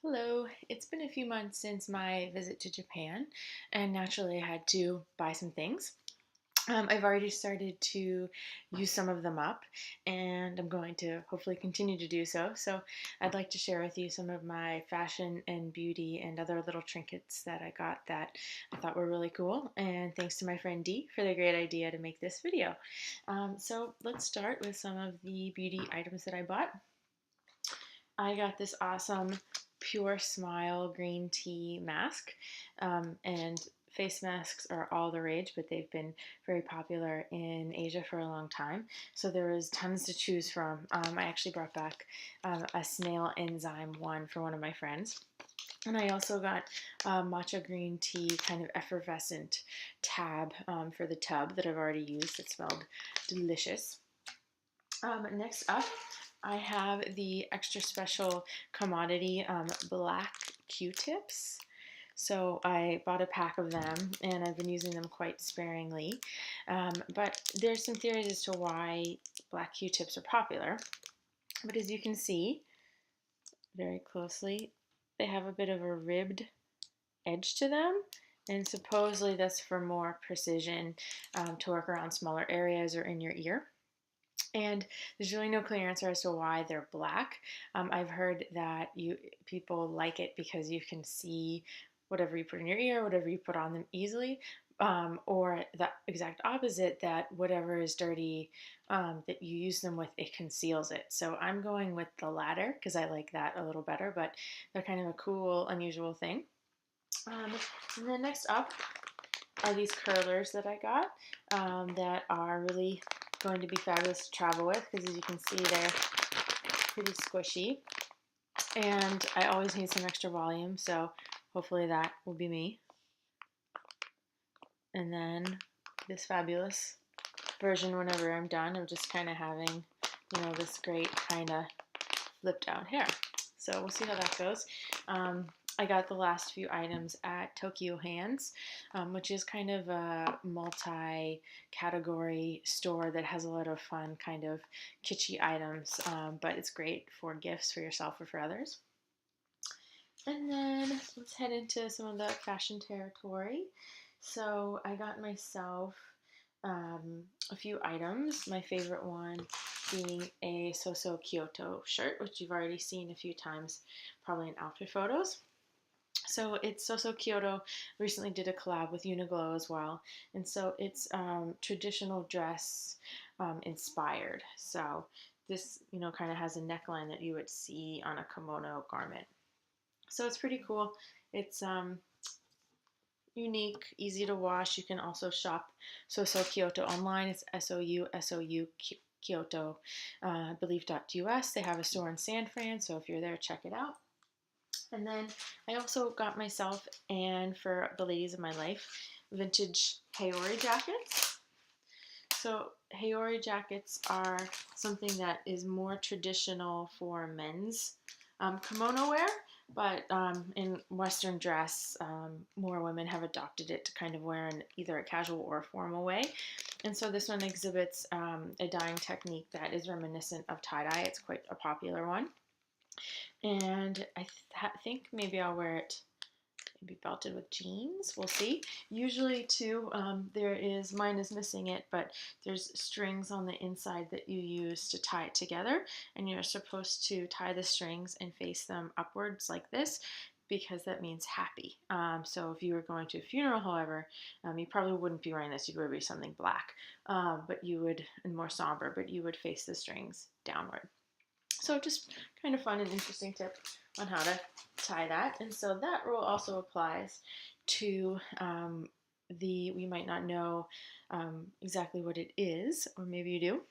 Hello, it's been a few months since my visit to Japan, and naturally I had to buy some things. I've already started to use some of them up, and I'm going to hopefully continue to do so. So, I'd like to share with you some of my fashion and beauty and other little trinkets that I got that I thought were really cool. And thanks to my friend Dee for the great idea to make this video. So, let's start with some of the beauty items that I bought. I got this awesome Pure Smile green tea mask, and face masks are all the rage, but they've been very popular in Asia for a long time. So there was tons to choose from. I actually brought back a snail enzyme one for one of my friends. And I also got matcha green tea, kind of effervescent tab for the tub that I've already used. It smelled delicious. Next up, I have the extra special commodity black Q-tips. So I bought a pack of them and I've been using them quite sparingly. But there's some theories as to why black Q-tips are popular. But as you can see very closely, they have a bit of a ribbed edge to them. And supposedly that's for more precision to work around smaller areas or in your ear. And there's really no clear answer as to why they're black. I've heard that people like it because you can see whatever you put in your ear, whatever you put on them easily, or the exact opposite, that whatever is dirty that you use them with, it conceals it. So I'm going with the latter because I like that a little better, but they're kind of a cool, unusual thing. And then next up are these curlers that I got that are really going to be fabulous to travel with because as you can see they're pretty squishy and I always need some extra volume, so hopefully that will be me. And then this fabulous version whenever I'm done of just kind of having, this great kind of flipped out hair. So we'll see how that goes. I got the last few items at Tokyo Hands, which is kind of a multi-category store that has a lot of fun kind of kitschy items, but it's great for gifts for yourself or for others. And then let's head into some of the fashion territory. So I got myself a few items. My favorite one being a Soso Kyoto shirt, which you've already seen a few times, probably in outfit photos. So it's Soso Kyoto recently did a collab with Uniqlo as well, and so it's traditional dress inspired. So this, kind of has a neckline that you would see on a kimono garment. So it's pretty cool. It's unique, easy to wash. You can also shop Soso Kyoto online. It's SOU Kyoto, I believe .us. They have a store in San Fran, so if you're there, check it out. And then I also got myself, and for the ladies of my life, vintage Haori jackets. So Haori jackets are something that is more traditional for men's kimono wear, but in Western dress, more women have adopted it to kind of wear in either a casual or a formal way. And so this one exhibits a dyeing technique that is reminiscent of tie-dye. It's quite a popular one. And I think maybe I'll wear it maybe belted with jeans. We'll see. Usually too, mine is missing it, but there's strings on the inside that you use to tie it together, and you're supposed to tie the strings and face them upwards like this because that means happy. So if you were going to a funeral, however, you probably wouldn't be wearing this. You'd wear something black, but you would, and more somber, but you would face the strings downward. So just kind of fun and interesting tip on how to tie that. And so that rule also applies to we might not know exactly what it is, or maybe you do,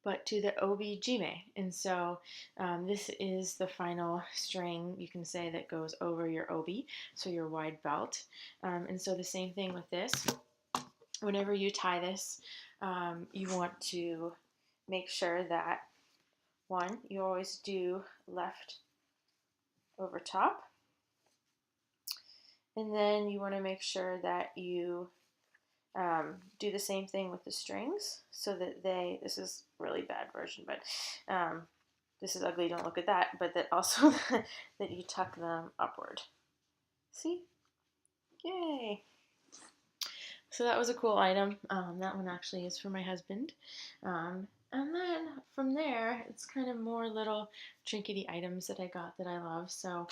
but to the obi jime. And so this is the final string, you can say, that goes over your obi, so your wide belt. And so the same thing with this. Whenever you tie this, you want to make sure that one, you always do left over top. And then you want to make sure that you do the same thing with the strings so that this is really bad version, but this is ugly, don't look at that, but that also that you tuck them upward. See? Yay! So that was a cool item. That one actually is for my husband. And then from there, it's kind of more little trinkety items that I got that I love. So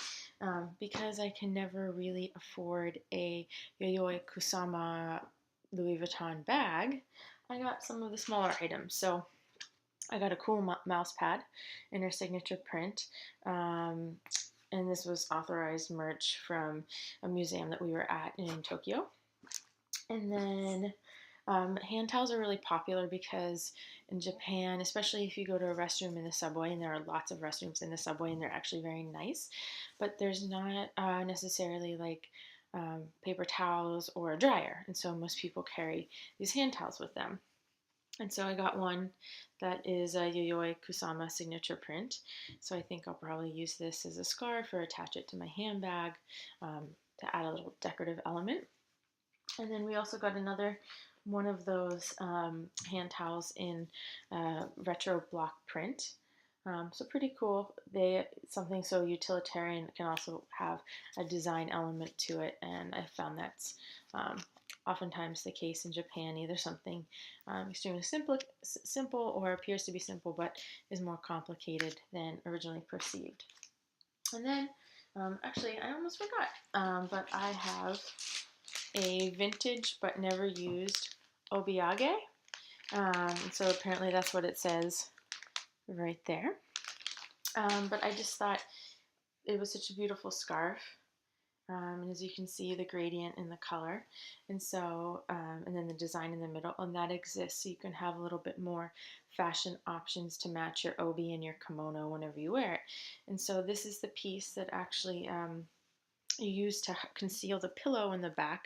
because I can never really afford a Yayoi Kusama Louis Vuitton bag, I got some of the smaller items. So I got a cool mouse pad in her signature print. And this was authorized merch from a museum that we were at in Tokyo. And then hand towels are really popular because in Japan, especially if you go to a restroom in the subway, and there are lots of restrooms in the subway, and they're actually very nice, but there's not necessarily like paper towels or a dryer, and so most people carry these hand towels with them. And so I got one that is a Yayoi Kusama signature print. So I think I'll probably use this as a scarf or attach it to my handbag to add a little decorative element. And then we also got another one of those hand towels in retro block print. So pretty cool. Something so utilitarian can also have a design element to it, and I found that's oftentimes the case in Japan. Either something extremely simple or appears to be simple but is more complicated than originally perceived. And then, actually, I almost forgot, but I have a vintage but never used obiage. So apparently that's what it says right there. But I just thought it was such a beautiful scarf. And as you can see, the gradient in the color, and so and then the design in the middle, and that exists so you can have a little bit more fashion options to match your obi and your kimono whenever you wear it. And so this is the piece that actually you use to conceal the pillow in the back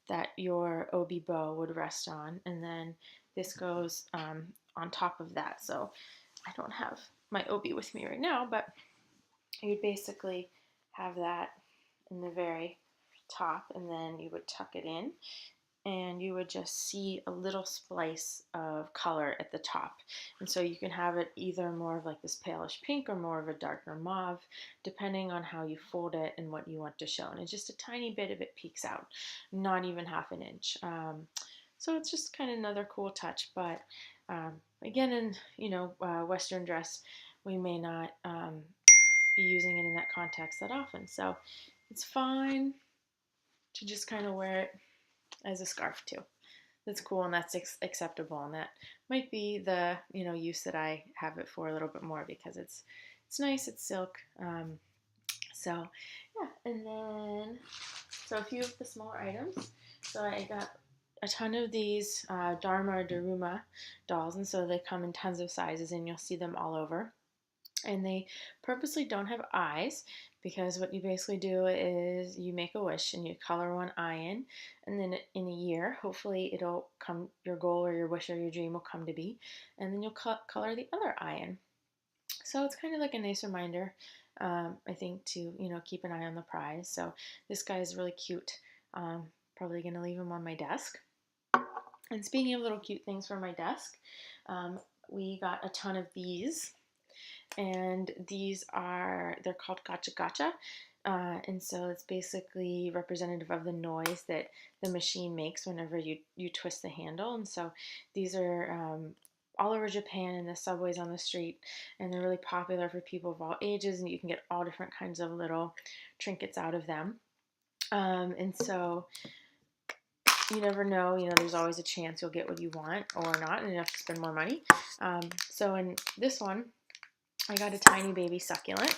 that your obi bow would rest on, and then this goes on top of that. So I don't have my obi with me right now, but you'd basically have that in the very top, and then you would tuck it in, and you would just see a little splice of color at the top. And so you can have it either more of like this palish pink or more of a darker mauve, depending on how you fold it and what you want to show. And it's just a tiny bit of it peeks out, not even half an inch. So it's just kind of another cool touch. But again, in Western dress, we may not be using it in that context that often. So it's fine to just kind of wear it as a scarf too. That's cool, and that's acceptable, and that might be the use that I have it for a little bit more, because it's nice, it's silk. So yeah, and then a few of the smaller items. So I got a ton of these Dharma or Daruma dolls, and so they come in tons of sizes, and you'll see them all over. And they purposely don't have eyes, because what you basically do is you make a wish and you color one eye in, and then in a year, hopefully it'll come, your goal or your wish or your dream will come to be, and then you'll color the other eye in. So it's kind of like a nice reminder, I think, to keep an eye on the prize. So this guy is really cute. Probably gonna leave him on my desk. And speaking of little cute things for my desk, we got a ton of these. And they're called gacha gacha. And so it's basically representative of the noise that the machine makes whenever you twist the handle. And so these are all over Japan in the subways on the street, and they're really popular for people of all ages, and you can get all different kinds of little trinkets out of them. And so you never know, there's always a chance you'll get what you want or not, and you have to spend more money. So in this one, I got a tiny baby succulent.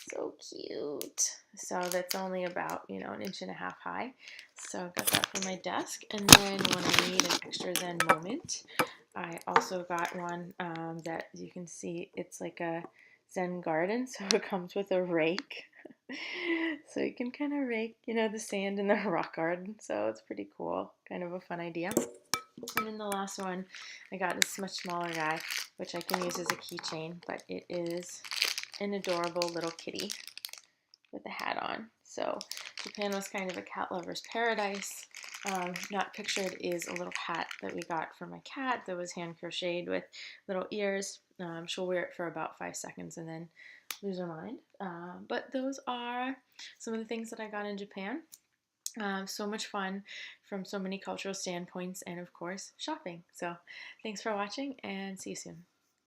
So cute. So that's only about, an inch and a half high. So I got that for my desk. And then when I need an extra zen moment, I also got one that you can see, it's like a zen garden. So it comes with a rake. So you can kind of rake, the sand in the rock garden. So it's pretty cool. Kind of a fun idea. And then the last one I got this much smaller guy, which I can use as a keychain, but it is an adorable little kitty with a hat on. So Japan was kind of a cat lover's paradise. Not pictured is a little hat that we got for my cat that was hand crocheted with little ears. She'll wear it for about 5 seconds and then lose her mind. But those are some of the things that I got in Japan. So much fun from so many cultural standpoints, and of course, shopping. So, thanks for watching and see you soon.